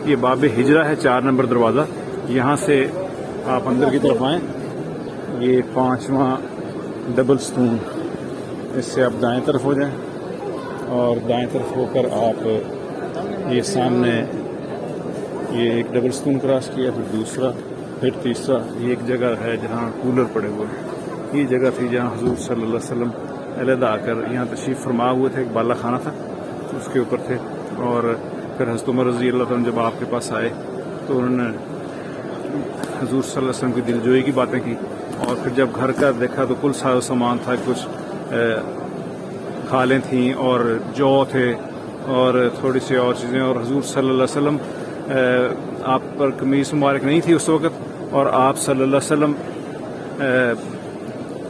یہ باب ہجرہ ہے، 4 نمبر دروازہ، یہاں سے آپ اندر کی طرف آئیں، یہ 5واں ڈبل سٹون، اس سے آپ دائیں طرف ہو جائیں اور دائیں طرف ہو کر آپ یہ سامنے یہ ایک ڈبل سٹون کراس کیا، پھر دوسرا، پھر تیسرا، یہ ایک جگہ ہے جہاں کولر پڑے ہوئے ہیں، یہ جگہ تھی جہاں حضور صلی اللہ علیہ وسلم علیحدہ آ کر یہاں تشریف فرما ہوئے تھے، ایک بالا خانہ تھا اس کے اوپر تھے، اور پھر حضرت عمر رضی اللہ تعالیٰ جب آپ کے پاس آئے تو انہوں نے حضور صلی اللہ علیہ وسلم کی دلجوئی کی باتیں کی، اور پھر جب گھر کا دیکھا تو کل ساز و سامان تھا، کچھ کھالیں تھیں اور جو تھے اور تھوڑی سی اور چیزیں، اور حضور صلی اللہ علیہ وسلم آپ پر قمیص مبارک نہیں تھی اس وقت، اور آپ صلی اللہ علیہ وسلم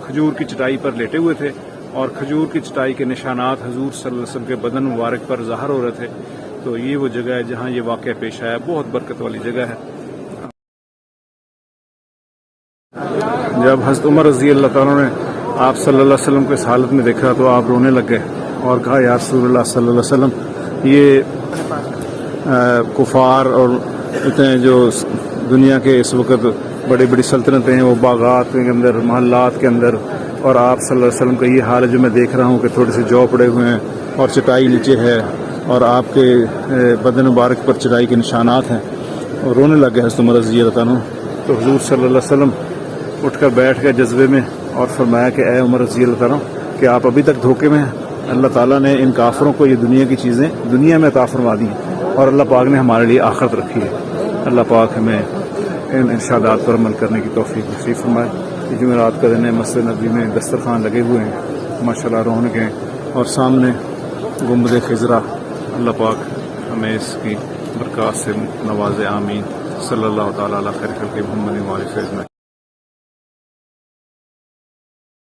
کھجور کی چٹائی پر لیٹے ہوئے تھے، اور کھجور کی چٹائی کے نشانات حضور صلی اللہ علیہ وسلم کے بدن مبارک پر ظاہر ہو رہے تھے۔ تو یہ وہ جگہ ہے جہاں یہ واقعہ پیش آیا، بہت برکت والی جگہ ہے۔ جب حضرت عمر رضی اللہ تعالیٰ نے آپ صلی اللہ علیہ وسلم کو اس حالت میں دیکھا تو آپ رونے لگ گئے اور کہا یا رسول اللہ صلی اللہ علیہ وسلم، یہ کفار اور اتنے جو دنیا کے اس وقت بڑی بڑی سلطنتیں ہیں، وہ باغات کے اندر، محلات کے اندر، اور آپ صلی اللہ علیہ وسلم کا یہ حال ہے جو میں دیکھ رہا ہوں کہ تھوڑے سے جو پڑے ہوئے ہیں اور چٹائی نیچے ہے، اور آپ کے بدن مبارک پر چٹائی کے نشانات ہیں، اور رونے لگ گئے حضرت عمر رضی اللہ تعالیٰ۔ تو حضور صلی اللہ علیہ وسلم اٹھ کر بیٹھ گئے جذبے میں اور فرمایا کہ اے عمر رضی اللہ تعالیٰ کہ آپ ابھی تک دھوکے میں ہیں، اللہ تعالیٰ نے ان کافروں کو یہ دنیا کی چیزیں دنیا میں عطا فرما دی ہیں، اور اللہ پاک نے ہمارے لیے آخرت رکھی ہے۔ اللہ پاک ہمیں ان ارشادات پر عمل کرنے کی توفیق نصیب فرمائے۔ یہ جمعرات کا دن ہے، مسجد نبوی میں دسترخوان لگے ہوئے ہیں ماشاءاللہ، رونق ہیں، اور سامنے گنبد خضرا۔ اللہ پاک ہمیں اس کی برکات سے نوازے، آمین۔ صلی اللہ تعالیٰ علیہ خیر خلق محمد و آلہ وصحبہ۔